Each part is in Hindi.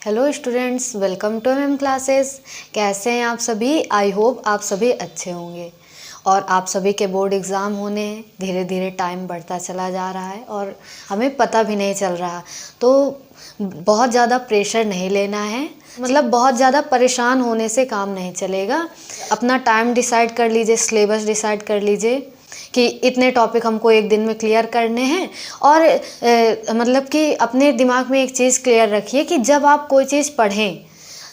Hello students, welcome to MM classes. कैसे हैं आप सभी? आई होप आप सभी अच्छे होंगे। और आप सभी के बोर्ड एग्ज़ाम होने हैं, धीरे धीरे टाइम बढ़ता चला जा रहा है और हमें पता भी नहीं चल रहा। तो बहुत ज़्यादा प्रेशर नहीं लेना है, मतलब बहुत ज़्यादा परेशान होने से काम नहीं चलेगा। अपना टाइम डिसाइड कर लीजिए, सिलेबस डिसाइड कर लीजिए कि इतने टॉपिक हमको एक दिन में क्लियर करने हैं। और मतलब कि अपने दिमाग में एक चीज़ क्लियर रखिए कि जब आप कोई चीज़ पढ़ें,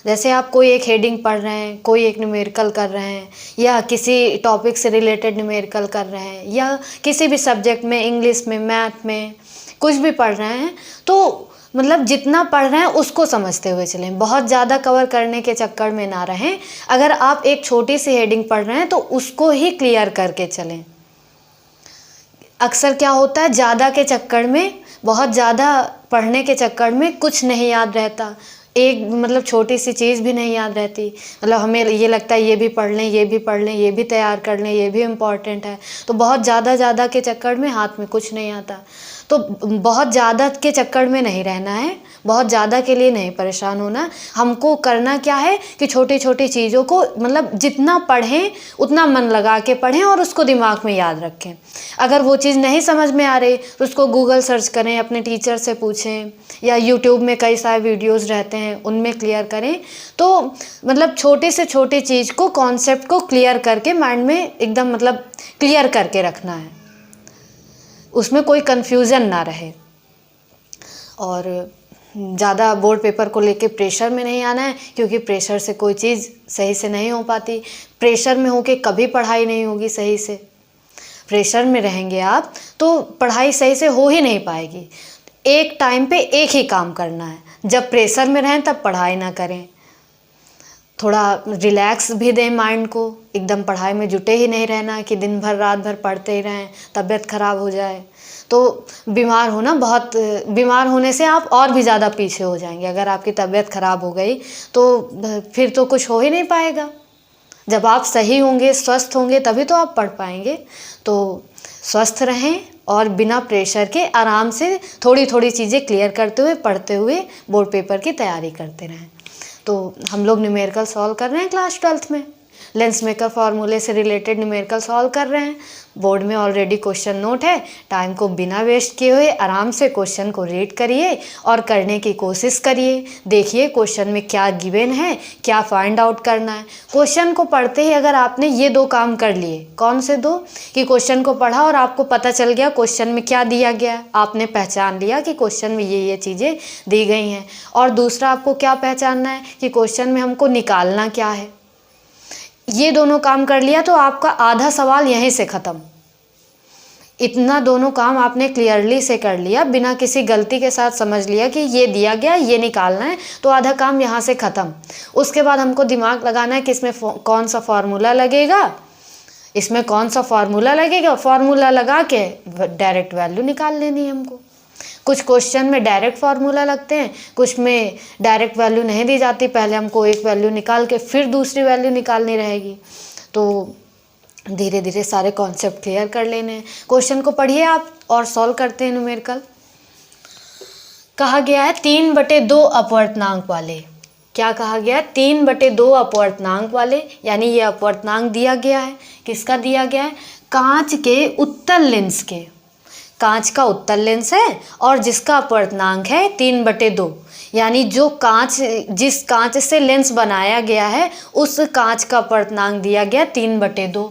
जैसे आप कोई एक हेडिंग पढ़ रहे हैं, कोई एक न्यूमेरिकल कर रहे हैं, या किसी टॉपिक से रिलेटेड न्यूमेरिकल कर रहे हैं, या किसी भी सब्जेक्ट में, इंग्लिश में, मैथ में कुछ भी पढ़ रहे हैं, तो मतलब जितना पढ़ रहे हैं उसको समझते हुए चलें। बहुत ज़्यादा कवर करने के चक्कर में ना रहें। अगर आप एक छोटी सी हेडिंग पढ़ रहे हैं तो उसको ही क्लियर करके चलें। अक्सर क्या होता है, ज़्यादा के चक्कर में, बहुत ज़्यादा पढ़ने के चक्कर में कुछ नहीं याद रहता। एक मतलब छोटी सी चीज़ भी नहीं याद रहती। मतलब हमें ये लगता है ये भी पढ़ लें, ये भी पढ़ लें, ये भी तैयार कर लें, ये भी इम्पॉर्टेंट है। तो बहुत ज़्यादा के चक्कर में हाथ में कुछ नहीं आता। तो बहुत ज़्यादा के चक्कर में नहीं रहना है, बहुत ज़्यादा के लिए नहीं परेशान होना। हमको करना क्या है कि छोटी छोटी चीज़ों को मतलब जितना पढ़ें उतना मन लगा के पढ़ें और उसको दिमाग में याद रखें। अगर वो चीज़ नहीं समझ में आ रही तो उसको गूगल सर्च करें, अपने टीचर से पूछें, या यूट्यूब में कई सारे वीडियोज़ रहते हैं उनमें क्लियर करें। तो मतलब छोटी से छोटी चीज़ को, कॉन्सेप्ट को क्लियर करके माइंड में एकदम मतलब क्लियर करके रखना है, उसमें कोई कन्फ्यूज़न ना रहे। और ज़्यादा बोर्ड पेपर को लेके प्रेशर में नहीं आना है, क्योंकि प्रेशर से कोई चीज़ सही से नहीं हो पाती। प्रेशर में होके कभी पढ़ाई नहीं होगी सही से। प्रेशर में रहेंगे आप तो पढ़ाई सही से हो ही नहीं पाएगी। एक टाइम पे एक ही काम करना है। जब प्रेशर में रहें तब पढ़ाई ना करें, थोड़ा रिलैक्स भी दें माइंड को। एकदम पढ़ाई में जुटे ही नहीं रहना कि दिन भर रात भर पढ़ते ही रहें, तबीयत ख़राब हो जाए तो बीमार बीमार होने से आप और भी ज़्यादा पीछे हो जाएंगे। अगर आपकी तबीयत ख़राब हो गई तो फिर तो कुछ हो ही नहीं पाएगा। जब आप सही होंगे, स्वस्थ होंगे, तभी तो आप पढ़ पाएंगे। तो स्वस्थ रहें और बिना प्रेशर के आराम से थोड़ी थोड़ी चीज़ें क्लियर करते हुए, पढ़ते हुए बोर्ड पेपर की तैयारी करते रहें। तो हम लोग न्यूमेरिकल सॉल्व कर रहे हैं क्लास 12th में। लेंस मेकर फार्मूले से रिलेटेड न्यूमेरिकल सॉल्व कर रहे हैं। बोर्ड में ऑलरेडी क्वेश्चन नोट है। टाइम को बिना वेस्ट किए हुए आराम से क्वेश्चन को रीड करिए और करने की कोशिश करिए। देखिए क्वेश्चन में क्या गिवन है, क्या फाइंड आउट करना है। क्वेश्चन को पढ़ते ही अगर आपने ये दो काम कर लिए, कौन से दो, कि क्वेश्चन को पढ़ा और आपको पता चल गया क्वेश्चन में क्या दिया गया, आपने पहचान लिया कि क्वेश्चन में ये चीज़ें दी गई हैं। और दूसरा आपको क्या पहचानना है कि क्वेश्चन में हमको निकालना क्या है। ये दोनों काम कर लिया तो आपका आधा सवाल यहीं से ख़त्म। इतना दोनों काम आपने क्लियरली से कर लिया, बिना किसी गलती के साथ समझ लिया कि ये दिया गया, ये निकालना है, तो आधा काम यहाँ से ख़त्म। उसके बाद हमको दिमाग लगाना है कि इसमें कौन सा फार्मूला लगेगा, इसमें कौन सा फार्मूला लगेगा। फार्मूला लगा के डायरेक्ट वैल्यू निकाल लेनी है हमको। कुछ क्वेश्चन में डायरेक्ट फार्मूला लगते हैं, कुछ में डायरेक्ट वैल्यू नहीं दी जाती। पहले हमको एक वैल्यू निकाल के फिर दूसरी वैल्यू निकालनी रहेगी। तो धीरे धीरे सारे कॉन्सेप्ट क्लियर कर लेने हैं। क्वेश्चन को पढ़िए आप और सॉल्व करते हैं न्यूमेरिकल। कहा गया है 3/2 अपवर्तनांक वाले। क्या कहा गया है? 3/2 अपवर्तनांक वाले, यानी ये अपवर्तनांक दिया गया है। किसका दिया गया है? कांच के उत्तल लेंस के। कांच का उत्तल लेंस है और जिसका अपवर्तनांक है 3/2, यानी जो कांच, जिस कांच से लेंस बनाया गया है उस कांच का अपवर्तनांक दिया गया 3/2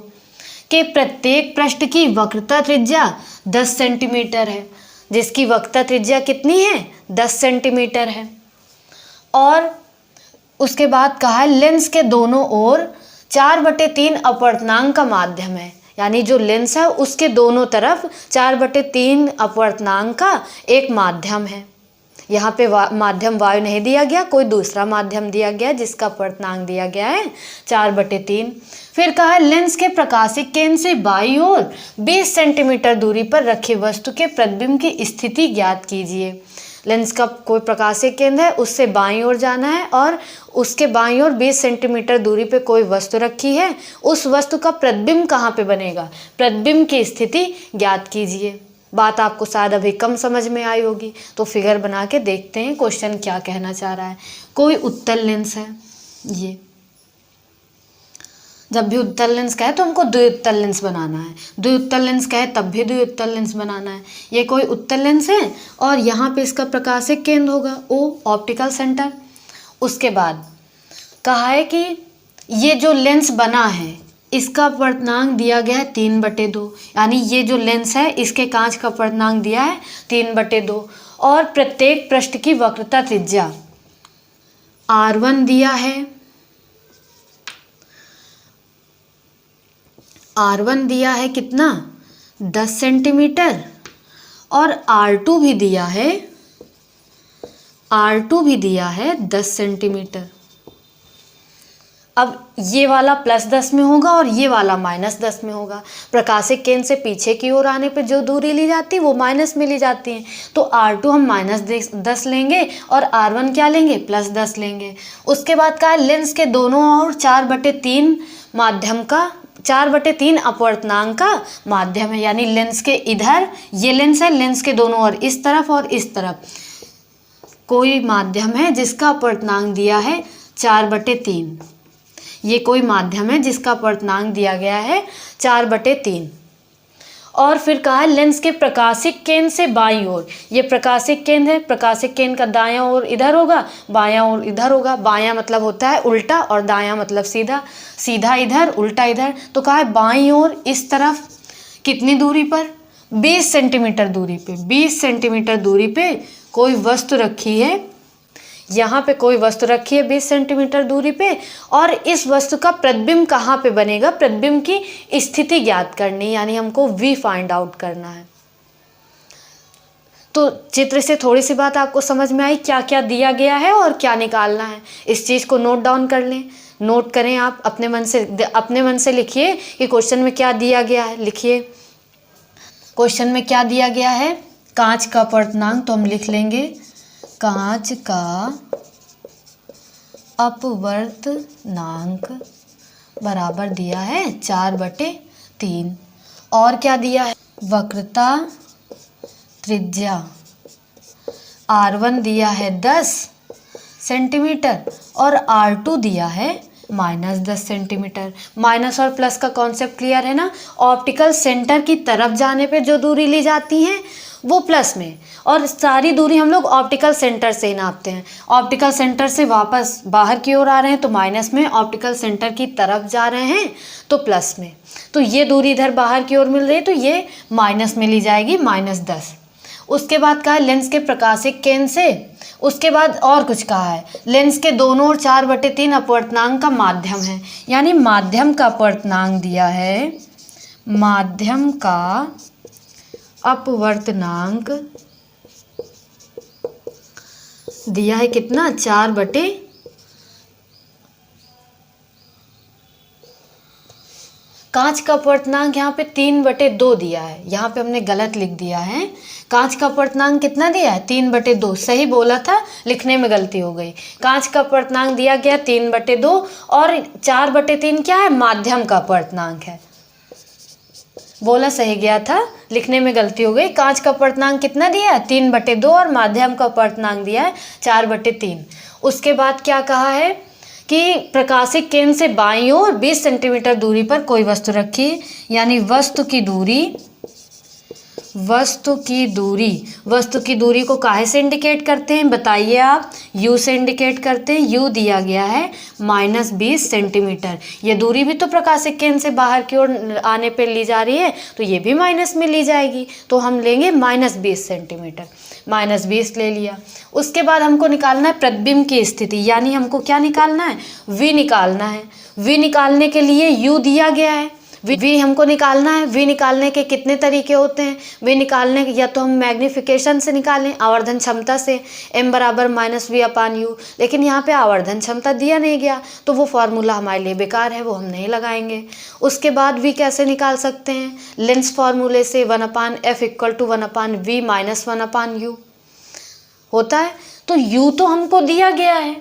के प्रत्येक पृष्ठ की वक्रता त्रिज्या 10 सेंटीमीटर है। जिसकी वक्रता त्रिज्या कितनी है? 10 सेंटीमीटर है। और उसके बाद कहा है लेंस के दोनों ओर 4/3 अपवर्तनांक का माध्यम है, यानी जो लेंस है उसके दोनों तरफ 4/3 अपवर्तनांक का एक माध्यम है। यहाँ पे माध्यम वायु नहीं दिया गया, कोई दूसरा माध्यम दिया गया जिसका अपवर्तनांक दिया गया है 4/3। फिर कहा है लेंस के प्रकाशिक केंद्र से बाईं ओर 20 सेंटीमीटर दूरी पर रखे वस्तु के प्रतिबिंब की स्थिति ज्ञात कीजिए। लेंस का कोई प्रकाशिक केंद्र है, उससे बाईं ओर जाना है और उसके बाईं ओर 20 सेंटीमीटर दूरी पे कोई वस्तु रखी है। उस वस्तु का प्रतिबिंब कहाँ पे बनेगा, प्रतिबिंब की स्थिति ज्ञात कीजिए। बात आपको शायद अभी कम समझ में आई होगी। तो फिगर बना के देखते हैं क्वेश्चन क्या कहना चाह रहा है। कोई उत्तल लेंस है, ये जब भी उत्तल लेंस कहे तो हमको द्विउत्तल लेंस बनाना है, द्विउत्तल लेंस कहे तब भी द्विउत्तल लेंस बनाना है। ये कोई उत्तल लेंस है और यहाँ पे इसका प्रकाशिक केंद्र होगा O, ऑप्टिकल सेंटर। उसके बाद कहा है कि ये जो लेंस बना है इसका अपवर्तनांक दिया गया है 3/2, यानी ये जो लेंस है इसके कांच का अपवर्तनांक दिया है 3/2 और प्रत्येक पृष्ठ की वक्रता त्रिज्या R1 दिया है, R1 दिया है कितना 10 सेंटीमीटर और R2 भी दिया है, R2 भी दिया है 10 सेंटीमीटर। अब ये वाला +10 में होगा और ये वाला -10 में होगा। प्रकाशिक केंद्र से पीछे की ओर आने पे जो दूरी ली जाती है वो माइनस में ली जाती है। तो R2 हम -10 लेंगे और R1 क्या लेंगे +10 लेंगे। उसके बाद का है लेंस के दोनों ओर 4/3 माध्यम का 4/3 अपवर्तनांक का माध्यम है, यानी लेंस के इधर ये लेंस है, लेंस के दोनों ओर इस तरफ और इस तरफ कोई माध्यम है जिसका अपवर्तनांक दिया है 4/3। ये कोई माध्यम है जिसका अपवर्तनांक दिया गया है 4/3। और फिर कहा है लेंस के प्रकाशिक केंद्र से बाईं ओर, ये प्रकाशिक केंद्र है, प्रकाशिक केंद्र का दायां ओर इधर होगा, बायां ओर इधर होगा। बायां मतलब होता है उल्टा और दायां मतलब सीधा, सीधा इधर उल्टा इधर। तो कहा है बाईं ओर इस तरफ कितनी दूरी पर 20 सेंटीमीटर दूरी पे, 20 सेंटीमीटर दूरी पे कोई वस्तु रखी है, यहाँ पे कोई वस्तु रखी है 20 सेंटीमीटर दूरी पे और इस वस्तु का प्रतिबिंब कहाँ पे बनेगा, प्रतिबिंब की स्थिति ज्ञात करनी, यानी हमको V फाइंड आउट करना है। तो चित्र से थोड़ी सी बात आपको समझ में आई क्या क्या दिया गया है और क्या निकालना है। इस चीज़ को नोट डाउन कर लें, नोट करें आप अपने मन से लिखिए कि क्वेश्चन में क्या दिया गया है। लिखिए क्वेश्चन में क्या दिया गया है, कांच का अपवर्तनांक, तो हम लिख लेंगे कांच का अपवर्तनांक बराबर दिया है 4/3 और क्या दिया है वक्रता त्रिज्या R1 दिया है 10 सेंटीमीटर और R2 दिया है -10 सेंटीमीटर। माइनस और प्लस का कॉन्सेप्ट क्लियर है ना। ऑप्टिकल सेंटर की तरफ जाने पे जो दूरी ली जाती है वो प्लस में, और सारी दूरी हम लोग ऑप्टिकल सेंटर से ही नापते हैं। ऑप्टिकल सेंटर से वापस बाहर की ओर आ रहे हैं तो माइनस में, ऑप्टिकल सेंटर की तरफ जा रहे हैं तो प्लस में। तो ये दूरी इधर बाहर की ओर मिल रही है तो ये माइनस में ली जाएगी -10। उसके बाद कहा है लेंस के प्रकाशिक केंद्र से, उसके बाद और कुछ कहा है लेंस के दोनों ओर 4/3 अपवर्तनांक का माध्यम है, यानी माध्यम का अपवर्तनांक दिया है, माध्यम का अपवर्तनांक दिया है कितना 4/, कांच का अपवर्तनांक यहाँ पे 3/2 दिया है, यहाँ पे हमने गलत लिख दिया है। कांच का अपवर्तनांक कितना दिया है 3/2, सही बोला था, लिखने में गलती हो गई। कांच का अपवर्तनांक दिया गया 3/2 और 4/3 क्या है माध्यम का अपवर्तनांक है, बोला सही गया था, लिखने में गलती हो गई। कांच का अपवर्तनांक कितना दिया है 3/2 और माध्यम का अपवर्तनांक दिया है 4/3। उसके बाद क्या कहा है कि प्रकाशिक केंद्र से बाईं ओर 20 सेंटीमीटर दूरी पर कोई वस्तु रखी, यानी वस्तु की दूरी को काहे से इंडिकेट करते हैं बताइए आप, U से इंडिकेट करते हैं। U दिया गया है -20 सेंटीमीटर। ये दूरी भी तो प्रकाशिक केंद्र से बाहर की ओर आने पे ली जा रही है तो ये भी माइनस में ली जाएगी, तो हम लेंगे -20 सेंटीमीटर, -20 ले लिया। उसके बाद हमको निकालना है प्रतिबिंब की स्थिति, यानी हमको क्या निकालना है V निकालना है। V निकालने के लिए U दिया गया है, V हमको निकालना है। V निकालने के कितने तरीके होते हैं, V निकालने के या तो हम मैग्नीफिकेशन से निकालें, आवर्धन क्षमता से, m बराबर -v/u, लेकिन यहाँ पे आवर्धन क्षमता दिया नहीं गया तो वो फार्मूला हमारे लिए बेकार है, वो हम नहीं लगाएंगे। उसके बाद V कैसे निकाल सकते हैं, लेंस फार्मूले से 1/f = 1/v - 1/u होता है। तो U तो हमको दिया गया है,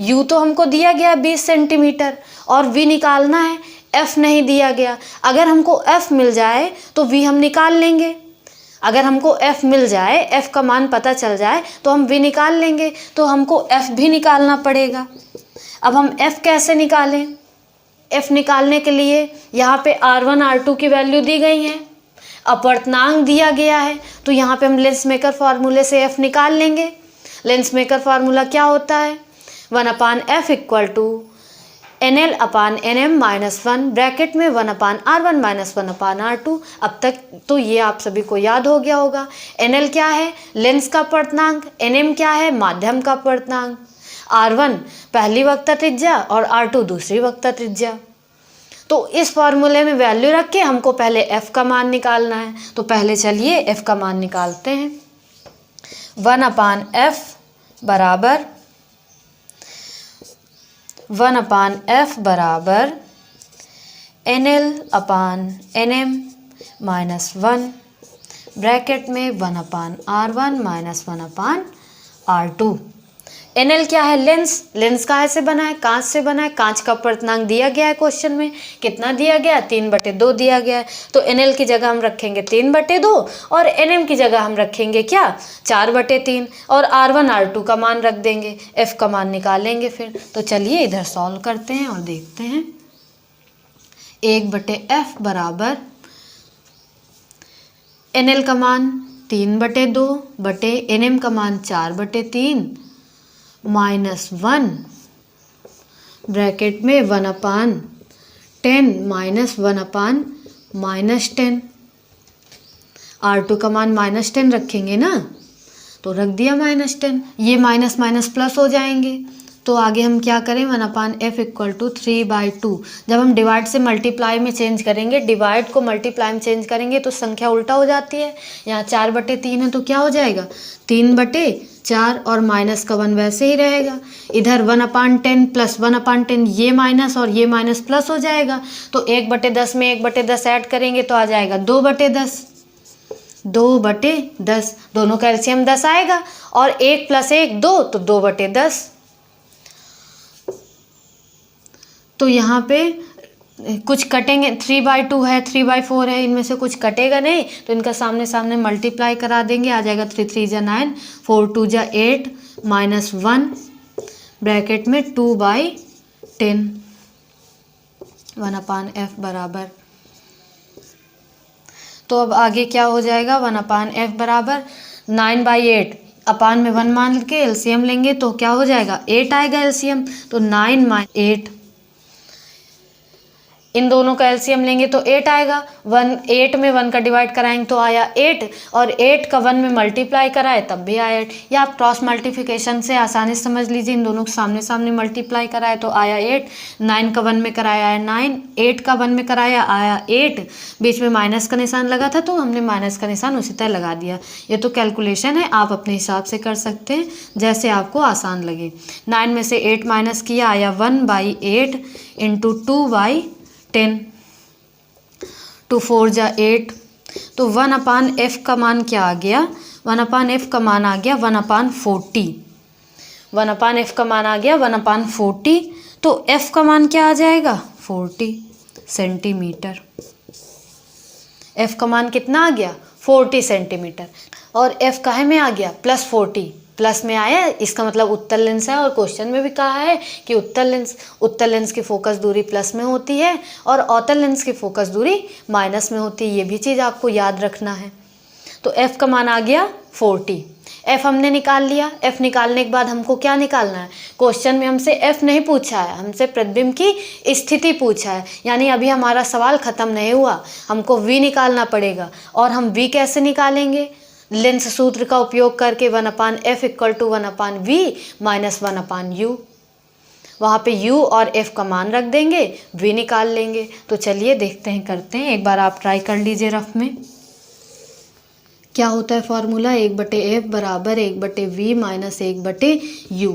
U तो हमको दिया गया 20 सेंटीमीटर और V निकालना है, F नहीं दिया गया। अगर हमको F मिल जाए तो V हम निकाल लेंगे, अगर हमको f मिल जाए, f का मान पता चल जाए तो हम v निकाल लेंगे, तो हमको f भी निकालना पड़ेगा। अब हम f कैसे निकालें? f निकालने के लिए यहाँ पे r1 r2 की वैल्यू दी गई है, अपवर्तनांक दिया गया है, तो यहाँ पे हम लेंस मेकर फार्मूले से f निकाल लेंगे। लेंस मेकर फार्मूला क्या होता है? 1/f equal to NL/NM -1 bracket में 1/R1 - 1/R2। अब तक तो ये आप सभी को याद हो गया होगा। NL क्या है? लेंस का अपवर्तनांक। NM क्या है? माध्यम का अपवर्तनांक। R1 पहली वक्ता त्रिज्या और R2 दूसरी वक्ता त्रिज्या। तो इस फॉर्मूले में वैल्यू रख के हमको पहले f का मान निकालना है। तो पहले चलिए f का मान निकालते हैं। 1/f बराबर 1/f NL/NM -1 ब्रैकेट में 1/R1 - 1/R2। NL क्या है? लेंस। लेंस काहे से बना है? कांच से बना है। कांच का अपवर्तनांक दिया गया है क्वेश्चन में। कितना दिया गया? 3/2 दिया गया है। तो NL की जगह हम रखेंगे 3/2 और NM की जगह हम रखेंगे क्या? 4/3 और R1 R2 का मान रख देंगे। F का मान निकालेंगे फिर। तो चलिए इधर सॉल्व करते हैं और देखते हैं। 1/f बराबर NL का मान 3/2 बटे NM का मान 4/3 -1 ब्रैकेट में 1/10 -1/-10। R2 का मान -10 रखेंगे ना, तो रख दिया -10। ये माइनस माइनस प्लस हो जाएंगे। तो आगे हम क्या करें? 1/f equal to 3/2। जब हम डिवाइड से मल्टीप्लाई में चेंज करेंगे, डिवाइड को मल्टीप्लाई में चेंज करेंगे तो संख्या उल्टा हो जाती है। यहाँ 4/3 है तो क्या हो जाएगा? 3/4 और माइनस का 1 वैसे ही रहेगा। इधर 1/10 प्लस 1/10 ये माइनस और ये माइनस प्लस हो जाएगा। तो 1/10 में 1/10 ऐड करेंगे तो आ जाएगा 2/10। 2/10 दोनों का एलसीएम 10 आएगा और 1 + 1 2 तो 2/10। तो यहाँ पे कुछ कटेंगे, 3/2 है, 3/4 है, इनमें से कुछ कटेगा नहीं तो इनका सामने सामने मल्टीप्लाई करा देंगे। आ जाएगा 3 3 × 9 4 2 × 8 -1 ब्रैकेट में 2/10। 1/f बराबर, तो अब आगे क्या हो जाएगा? 1/f बराबर 9/8 अपान में 1 मान के एलसीएम लेंगे तो क्या हो जाएगा? 8 आएगा एलसीएम। तो 9 - 8, इन दोनों का एलसीएम लेंगे तो 8 आएगा। 8 में 1 का डिवाइड कराएंगे तो आया 8 और 8 का 1 में मल्टीप्लाई कराए तब भी आया 8। या आप क्रॉस मल्टीप्लिकेशन से आसानी से समझ लीजिए, इन दोनों को सामने सामने मल्टीप्लाई कराए तो आया 8। 9 का 1 में कराया आया 9, 8 का 1 में कराया आया 8। बीच में माइनस का निशान लगा था तो हमने माइनस का निशान उसी तरह लगा दिया। ये तो कैलकुलेशन है, आप अपने हिसाब से कर सकते हैं जैसे आपको आसान लगे। 9 में से 8 माइनस किया आया 1/8 इंटू 2/10। 2 4 × 8 तो 1/f का मान क्या आ गया? 1/f का मान आ गया 1/40। 1/f का मान आ गया 1/40। तो f का मान क्या आ जाएगा? 40 सेंटीमीटर। f का मान कितना आ गया? 40 सेंटीमीटर। और f काहे में आ गया? +40 प्लस में आया, इसका मतलब उत्तल लेंस है। और क्वेश्चन में भी कहा है कि उत्तल लेंस की फोकस दूरी प्लस में होती है और अवतल लेंस की फोकस दूरी माइनस में होती है। ये भी चीज़ आपको याद रखना है। तो f का मान आ गया 40। f हमने निकाल लिया। f निकालने के बाद हमको क्या निकालना है? क्वेश्चन में हमसे f नहीं पूछा है, हमसे प्रतिबिंब की स्थिति पूछा है। यानी अभी हमारा सवाल ख़त्म नहीं हुआ, हमको v निकालना पड़ेगा। और हम v कैसे निकालेंगे? लेंस सूत्र का उपयोग करके 1/f equal to 1/v minus 1/u। वहाँ पे u और f का मान रख देंगे, v निकाल लेंगे। तो चलिए देखते हैं, करते हैं। एक बार आप ट्राई कर लीजिए रफ में। क्या होता है फॉर्मूला? 1/f बराबर 1/v माइनस 1/u।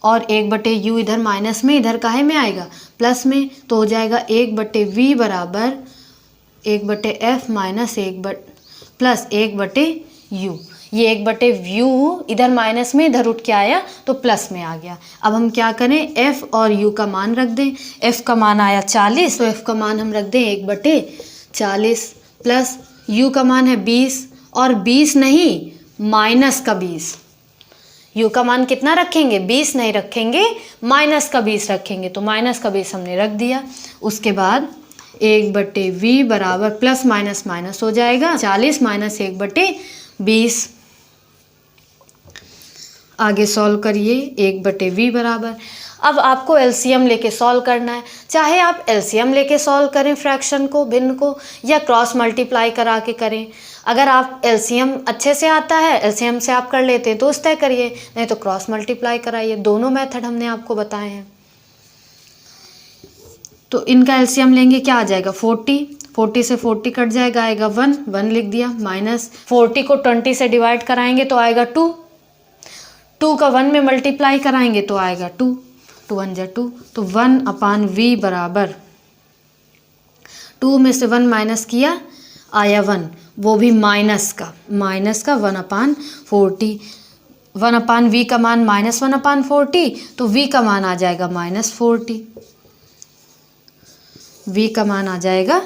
और 1/u इधर माइनस में, इधर काहे में आएगा? प्लस में। तो हो जाएगा 1/v बराबर 1/f माइनस 1 प्लस 1/u। ये 1/u इधर माइनस में, इधर उठ के आया तो प्लस में आ गया। अब हम क्या करें? f और u का मान रख दें। f का मान आया 40 तो f का मान हम रख दें 1/40 प्लस u का मान है 20 और 20 नहीं, माइनस का 20। u का मान कितना रखेंगे, 20 नहीं रखेंगे, माइनस का 20 रखेंगे। तो माइनस का 20 हमने रख दिया। उसके बाद 1/v बराबर प्लस माइनस माइनस हो जाएगा, 40 माइनस 1/20। आगे सॉल्व करिए, 1/v बराबर, अब आपको एलसीएम लेके सॉल्व करना है। चाहे आप एलसीएम लेके सॉल्व करें फ्रैक्शन को, भिन्न को, या क्रॉस मल्टीप्लाई करा के करें। अगर आप एलसीएम अच्छे से आता है, एलसीएम से आप कर लेते हैं तो उस तय करिए, नहीं तो क्रॉस मल्टीप्लाई कराइए। दोनों मेथड हमने आपको बताए हैं। तो इनका एलसीएम लेंगे, क्या आ जाएगा, 40 से 40 कट जाएगा, आएगा 1 लिख दिया, माइनस 40 को 20 से डिवाइड कराएंगे तो आएगा 2 का 1 में मल्टीप्लाई कराएंगे तो आएगा 2 1 जा 2। तो 1/v बराबर 2 में से 1 माइनस किया, आया 1, वो भी माइनस का 1/40। 1/v का मान -1/40, तो v का मान आ जाएगा -40। v का मान आ जाएगा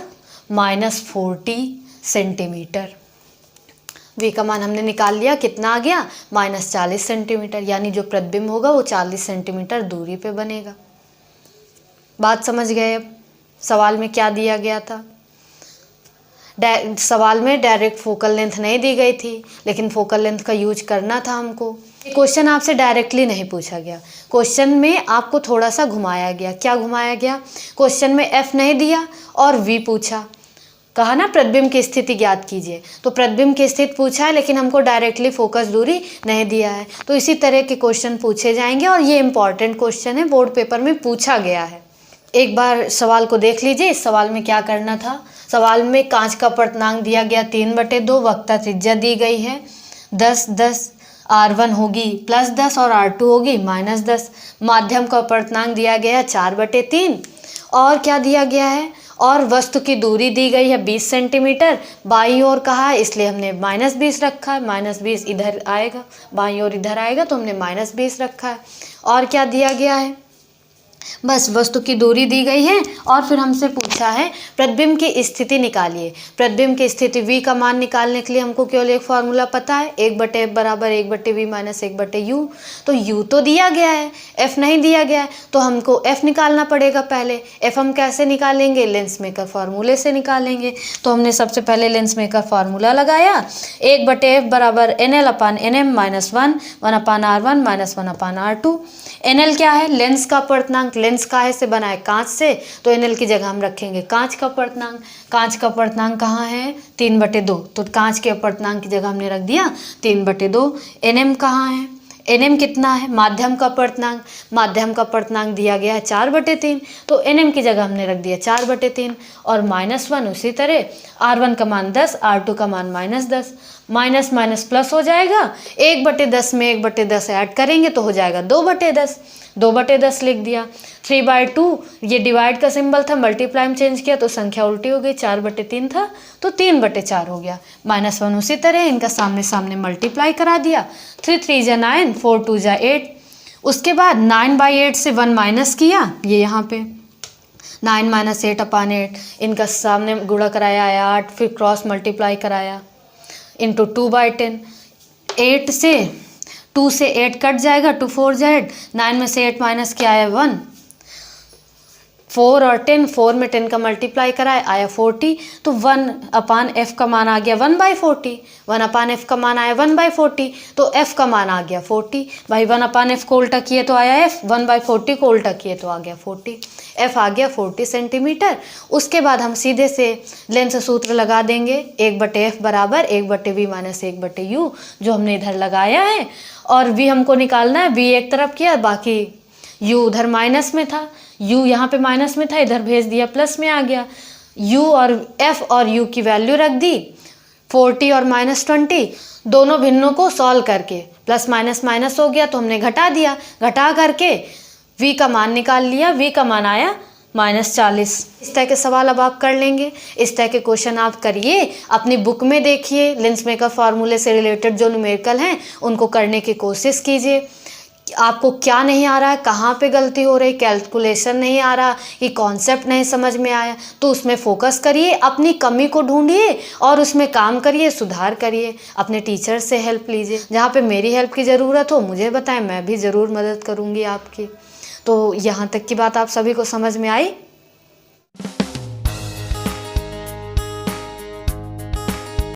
-40 सेंटीमीटर। v का मान हमने निकाल लिया, कितना आ गया, -40 सेंटीमीटर। यानी जो प्रतिबिंब होगा वो 40 सेंटीमीटर दूरी पे बनेगा। बात समझ गए? अब सवाल में क्या दिया गया था? सवाल में डायरेक्ट फोकल लेंथ नहीं दी गई थी, लेकिन फोकल लेंथ का यूज करना था हमको। क्वेश्चन आपसे डायरेक्टली नहीं पूछा गया, क्वेश्चन में आपको थोड़ा सा घुमाया गया। क्या घुमाया गया? क्वेश्चन में f नहीं दिया और v पूछा, कहा ना प्रतिबिंब की स्थिति ज्ञात कीजिए, तो प्रतिबिंब की स्थिति पूछा है, लेकिन हमको डायरेक्टली फोकस दूरी नहीं दिया है। तो इसी तरह के क्वेश्चन पूछे जाएंगे और ये इंपॉर्टेंट क्वेश्चन है, बोर्ड पेपर में पूछा गया है। एक बार सवाल को देख लीजिए। इस सवाल में क्या करना था? सवाल में कांच का अपर्तनांक दिया गया 3/2, वक्रता त्रिज्या दी गई है 10 R1 होगी +10 और R2 होगी -10। माध्यम का अपर्तनांक दिया गया है 4/3, और क्या दिया गया है, और वस्तु की दूरी दी गई है 20 सेंटीमीटर। बाईं ओर कहा है, इसलिए हमने -20 रखा है। -20 इधर आएगा, बाईं ओर इधर आएगा, तो हमने -20 रखा है। और क्या दिया गया है, बस वस्तु की दूरी दी गई है। और फिर हमसे पूछा है प्रतिबिंब की स्थिति निकालिए। प्रतिबिंब की स्थिति v का मान निकालने के लिए हमको केवल एक फार्मूला पता है, 1/f बराबर 1/v माइनस 1/u। तो u तो दिया गया है, f नहीं दिया गया है, तो हमको f निकालना पड़ेगा पहले। f हम कैसे निकालेंगे? लेंस मेकर फार्मूले से निकालेंगे। तो हमने सबसे पहले लेंस मेकर फार्मूला लगाया, 1/f बराबर NL/NM -1 1/R1 -1/R2। NL क्या है? लेंस का अपर्तनांक। लेंस काहे से बना है? कांच से, तो NL की जगह हम रखेंगे कांच का अपर्तनांक। कांच का अपर्तनांक कहाँ है? 3/2, तो कांच के अपर्तनांक की जगह हमने रख दिया 3/2। NM कहाँ है? NM कितना है? माध्यम का अपर्तनांक। माध्यम का अपर्तनांक दिया गया है 4/3, तो NM की जगह हमने रख दिया 4/3। और -1 उसी तरह, R1 का मान 10, R2 का मान -10। माइनस माइनस प्लस हो जाएगा, 1/10 में 1/10 ऐड करेंगे तो हो जाएगा 2/10। 2/10 लिख दिया। 3/2, ये डिवाइड का सिंबल था, मल्टीप्लाई में चेंज किया तो संख्या उल्टी हो गई, 4/3 था तो 3/4 हो गया। -1 उसी तरह इनका सामने सामने मल्टीप्लाई करा दिया, 3 3 जा 9, 4 2 जा 8। उसके बाद 9/8 से 1 माइनस किया, ये यहाँ पे 9 - 8/8, इनका सामने गुणा कराया आया 8, फिर क्रॉस मल्टीप्लाई कराया इंटू 2/10। 8 से 2 से 8 कट जाएगा, 2 4 जा 8, 9 में से 8 माइनस किया आया 1, 4 और 10, 4 में 10 का मल्टीप्लाई कराए आया 40, तो 1/f का मान आ गया 1/40। 1/f का मान आया 1/40, तो f का मान आ गया 40। भाई 1/f को उल्टा किए तो आया f, 1/40 को उल्टा किए तो आ गया 40। f आ गया 40 सेंटीमीटर। उसके बाद हम सीधे से लेंस सूत्र लगा देंगे, 1/f बराबर 1/v माइनस 1/u, जो हमने इधर लगाया है। और v हमको निकालना है, v एक तरफ किया, बाकी u उधर माइनस में था, u यहाँ पे माइनस में था, इधर भेज दिया प्लस में आ गया। u और f और u की वैल्यू रख दी, 40 और -20, दोनों भिन्नों को सॉल्व करके प्लस माइनस माइनस हो गया तो हमने घटा दिया, घटा करके v का मान निकाल लिया, v का मान आया -40। इस तरह के सवाल अब आप कर लेंगे, इस तरह के क्वेश्चन आप करिए, अपनी बुक में देखिए, लेंस मेकर फार्मूले से रिलेटेड जो न्यूमेरिकल हैं उनको करने की कोशिश कीजिए। आपको क्या नहीं आ रहा है, कहाँ पे गलती हो रही, कैलकुलेशन नहीं आ रहा, कि कॉन्सेप्ट नहीं समझ में आया, तो उसमें फोकस करिए, अपनी कमी को ढूंढिए और उसमें काम करिए, सुधार करिए। अपने टीचर से हेल्प लीजिए, जहाँ पे मेरी हेल्प की ज़रूरत हो मुझे बताएं, मैं भी ज़रूर मदद करूँगी आपकी। तो यहाँ तक की बात आप सभी को समझ में आई।